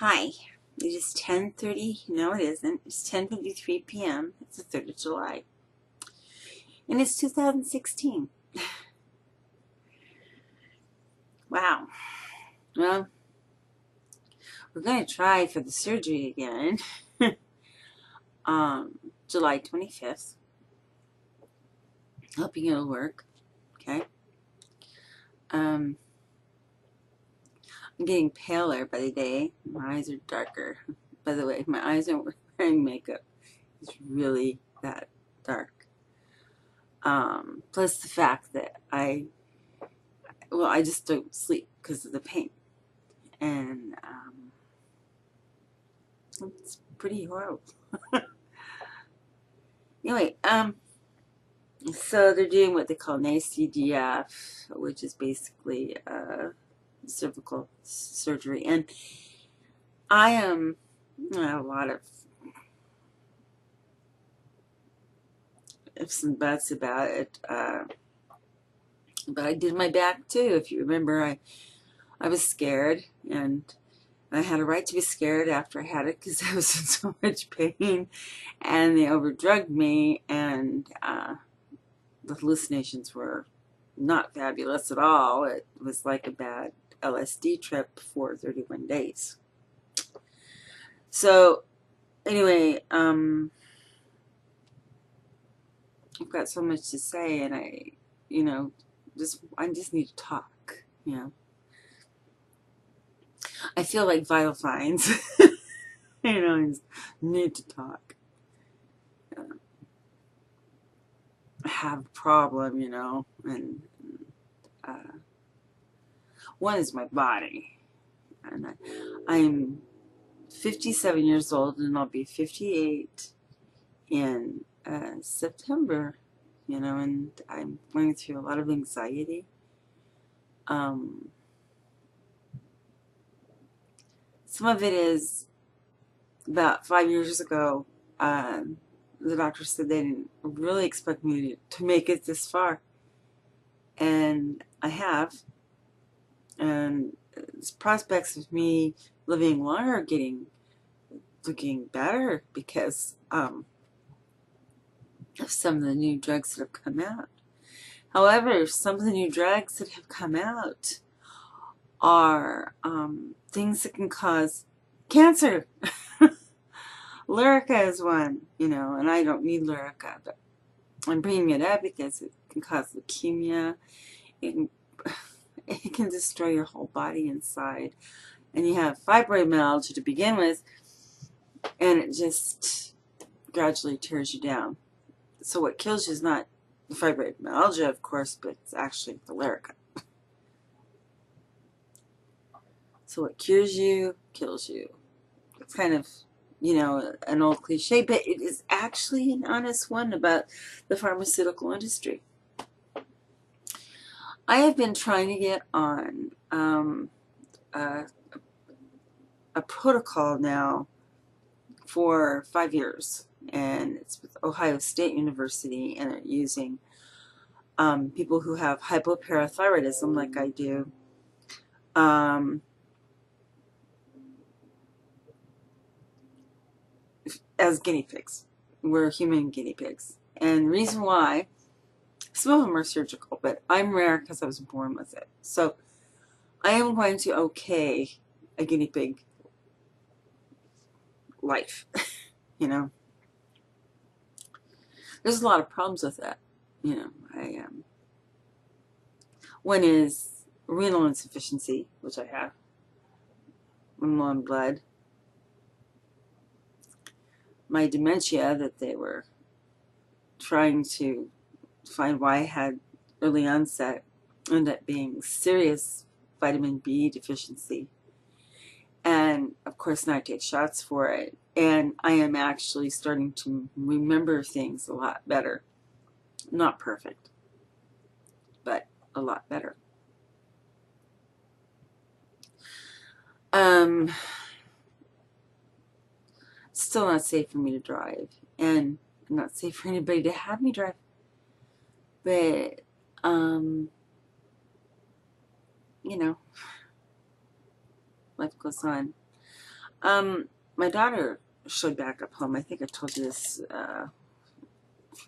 Hi, it is 10:30. No, it isn't. It's 10:53 p.m. It's the 3rd of July. And it's 2016. Wow. Well, we're going to try for the surgery again. July 25th. Hoping it'll work. Okay. I'm getting paler by the day. My eyes are darker. By the way, my eyes aren't wearing makeup. It's really that dark. Plus the fact that I just don't sleep because of the pain. And it's pretty horrible. Anyway, so they're doing what they call an ACDF, which is basically cervical surgery. And I am a lot of ifs and buts about it. But I did my back too. If you remember, I was scared, and I had a right to be scared after I had it because I was in so much pain, and they overdrugged me, and the hallucinations were not fabulous at all. It was like a bad LSD trip for 31 days. So anyway, I've got so much to say, and I just need to talk, I feel like vital signs. I just need to talk. I have a problem, and one is my body. And I'm 57 years old, and I'll be 58 in September, and I'm going through a lot of anxiety. Some of it is about 5 years ago, the doctor said they didn't really expect me to make it this far. And I have. And there's prospects of me living longer looking better because of some of the new drugs that have come out. However, some of the new drugs that have come out are things that can cause cancer. Lyrica is one, and I don't need Lyrica, but I'm bringing it up because it can cause leukemia. It can destroy your whole body inside. And you have fibromyalgia to begin with, and it just gradually tears you down. So what kills you is not the fibromyalgia, of course, but it's actually the Lyrica. So what cures you, kills you. It's kind of, an old cliche, but it is actually an honest one about the pharmaceutical industry. I have been trying to get on a protocol now for 5 years, and it's with Ohio State University, and they're using people who have hypoparathyroidism like I do, as guinea pigs. We're human guinea pigs. And the reason why, some of them are surgical, but I'm rare because I was born with it. So I am going to okay a guinea pig life, There's a lot of problems with that. One is renal insufficiency, which I have. I'm low on blood. My dementia that they were trying to find why I had early onset ended up being serious vitamin B deficiency. And of course now I take shots for it. And I am actually starting to remember things a lot better. Not perfect, but a lot better. Still not safe for me to drive, and not safe for anybody to have me drive. But, life goes on. My daughter showed back up home. I think I told you this a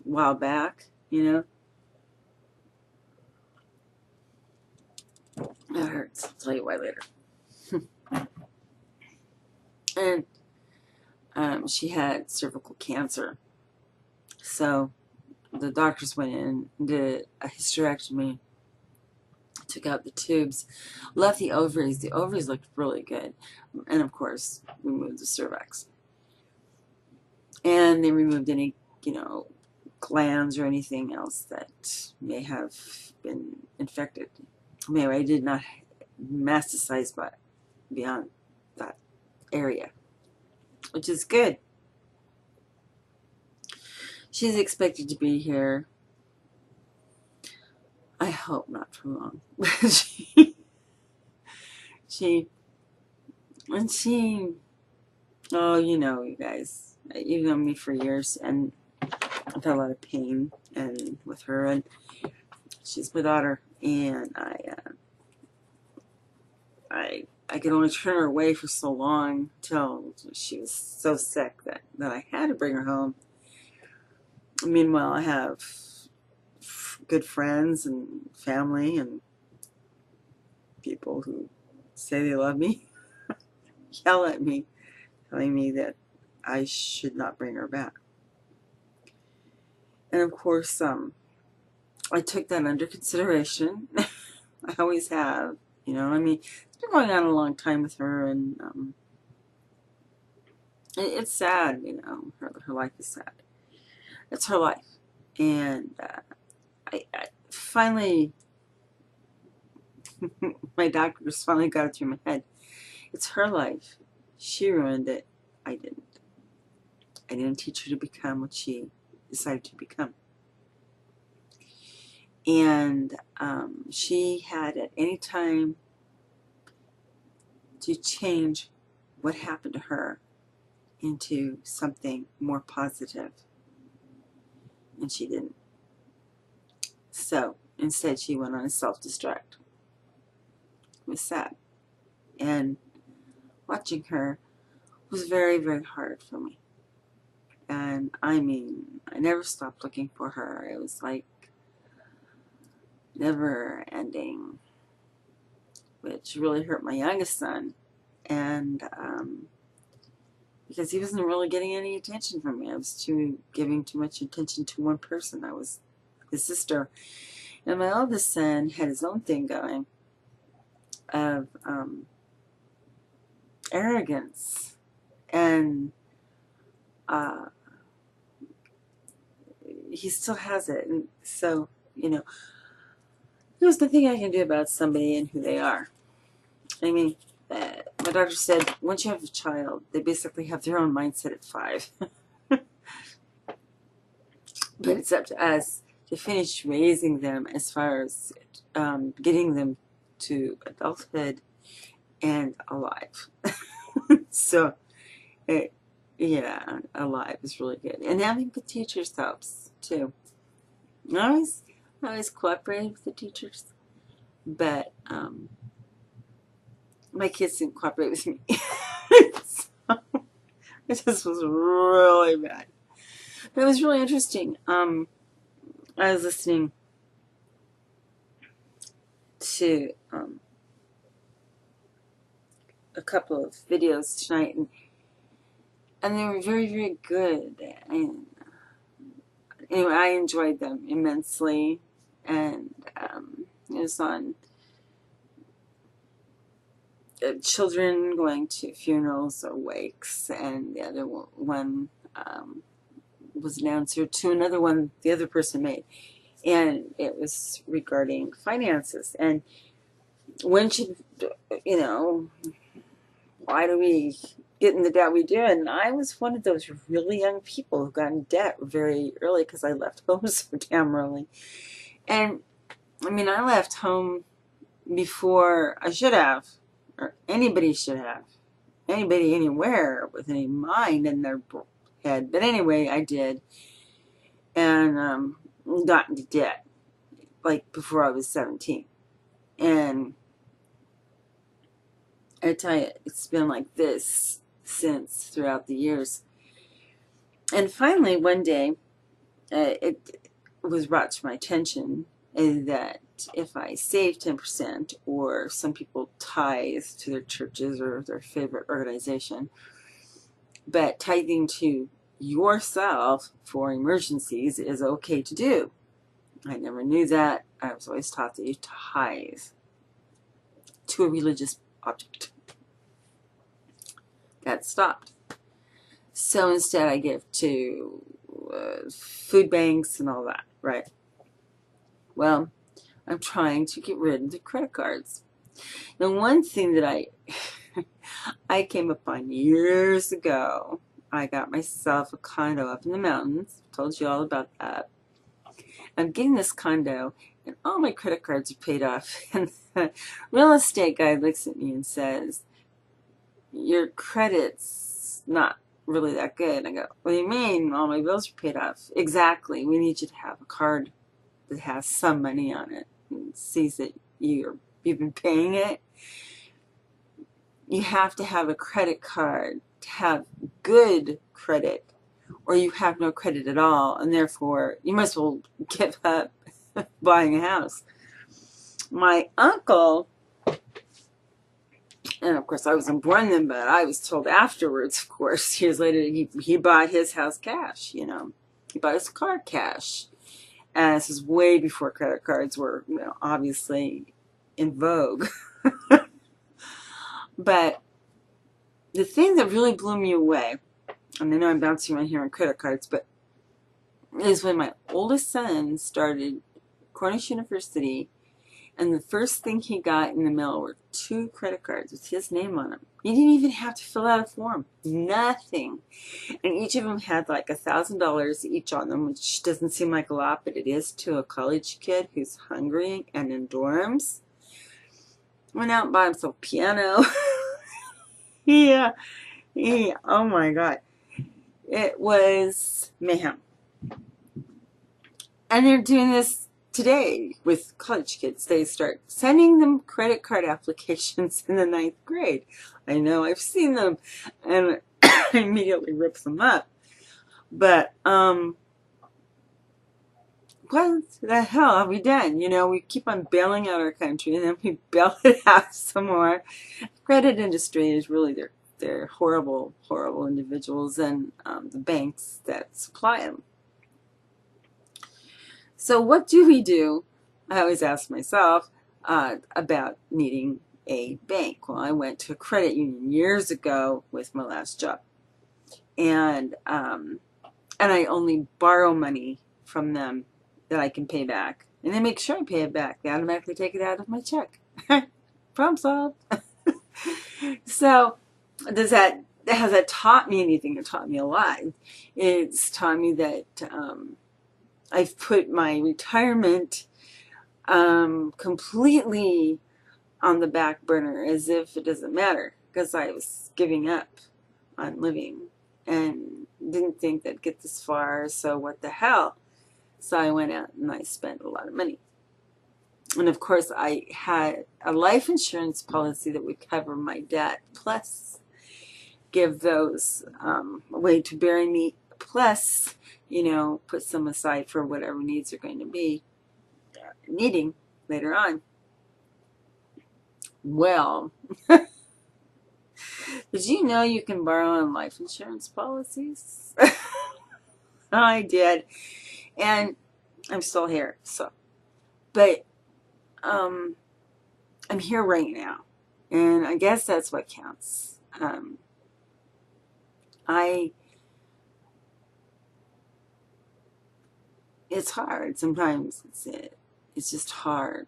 while back, you know. It hurts. I'll tell you why later. And she had cervical cancer. So the doctors went in and did a hysterectomy, took out the tubes, left the ovaries. The ovaries looked really good. And of course, removed the cervix. And they removed any, glands or anything else that may have been infected. Anyway, I did not metastasize beyond that area, which is good. She's expected to be here. I hope not for long. she, oh, you guys, you've known me for years, and I've had a lot of pain and with her, and she's my daughter, and I could only turn her away for so long till she was so sick that I had to bring her home. Meanwhile, I have good friends and family and people who say they love me, yell at me, telling me that I should not bring her back. And of course, I took that under consideration. I always have, it's been going on a long time with her, and it's sad, her life is sad. It's her life. And I finally, my doctors finally got it through my head. It's her life. She ruined it. I didn't. I didn't teach her to become what she decided to become. And she had at any time to change what happened to her into something more positive. And she didn't. So instead she went on a self-destruct. It was sad. And watching her was very, very hard for me. And I never stopped looking for her. It was like never ending, which really hurt my youngest son. And because he wasn't really getting any attention from me. I was giving too much attention to one person. I was his sister. And my oldest son had his own thing going of arrogance. And he still has it. And so, there's nothing I can do about somebody and who they are. My doctor said once you have a child, they basically have their own mindset at 5. But it's up to us to finish raising them as far as getting them to adulthood and alive. So, alive is really good. And having good teachers helps, too. I always cooperated with the teachers, but my kids didn't cooperate with me. So, it just was really bad. But it was really interesting. I was listening to a couple of videos tonight, and they were very, very good. And anyway, I enjoyed them immensely. And it was on children going to funerals or wakes, and the other one was an answer to another one the other person made, and it was regarding finances and when should, why do we get in the debt we do? And I was one of those really young people who got in debt very early because I left home so damn early. And I left home before I should have, or anybody should have, anybody anywhere with any mind in their head. But anyway, I did, and got into debt like before I was 17. And I tell you, it's been like this since throughout the years. And finally, one day, it was brought to my attention that if I save 10%, or some people tithe to their churches or their favorite organization, but tithing to yourself for emergencies is okay to do. I never knew that. I was always taught that you tithe to a religious object. That stopped. So instead I give to food banks and all that, right? Well, I'm trying to get rid of the credit cards. Now, one thing that I came upon years ago, I got myself a condo up in the mountains. Told you all about that. I'm getting this condo, and all my credit cards are paid off. And the real estate guy looks at me and says, your credit's not really that good. I go, what do you mean? All my bills are paid off. Exactly. We need you to have a card that has some money on it and sees that you've been paying it. You have to have a credit card to have good credit, or you have no credit at all, and therefore you must well give up buying a house. My uncle, and of course I wasn't born then, but I was told afterwards, of course, years later, he bought his house cash, you know. He bought his car cash. And this is way before credit cards were, you know, obviously in vogue. But the thing that really blew me away, and I know I'm bouncing around here on credit cards, but is when my oldest son started Cornish University, and the first thing he got in the mail were 2 credit cards with his name on them. You didn't even have to fill out a form. Nothing. And each of them had like $1,000 each on them, which doesn't seem like a lot, but it is to a college kid who's hungry and in dorms. Went out and bought himself a piano. Yeah. Oh my God. It was mayhem. And they're doing this today with college kids. They start sending them credit card applications in the 9th grade. I know, I've seen them, and I immediately rips them up. But what the hell have we done? You know, we keep on bailing out our country, and then we bail it out some more. Credit industry is really, they're horrible, horrible individuals, and the banks that supply them. So what do we do? I always ask myself about needing a bank. Well, I went to a credit union years ago with my last job, and I only borrow money from them that I can pay back, and they make sure I pay it back. They automatically take it out of my check. Problem solved. So has that taught me anything? It taught me a lot. It's taught me that I've put my retirement completely on the back burner, as if it doesn't matter, because I was giving up on living and didn't think that'd get this far, so what the hell. So I went out and I spent a lot of money. And of course I had a life insurance policy that would cover my debt, plus give those away to bury me, plus, you know, put some aside for whatever needs are going to be needing later on. Well, did you know you can borrow on life insurance policies? I did, and I'm still here. So, but I'm here right now, and I guess that's what counts. It's hard sometimes. It's just hard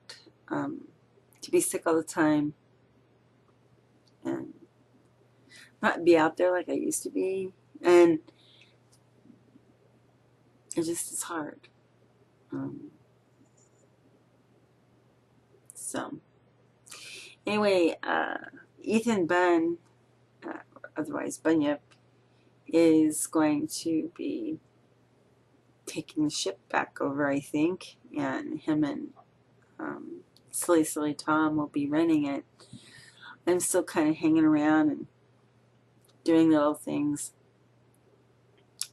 to be sick all the time and not be out there like I used to be, and it's hard. So anyway, Ethan Bunn, otherwise Bunyip, is going to be taking the ship back over, I think, and him and Silly Tom will be running it. I'm still kind of hanging around and doing little things,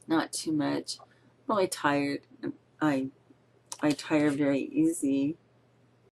not too much. I'm really tired. I I tire very easy.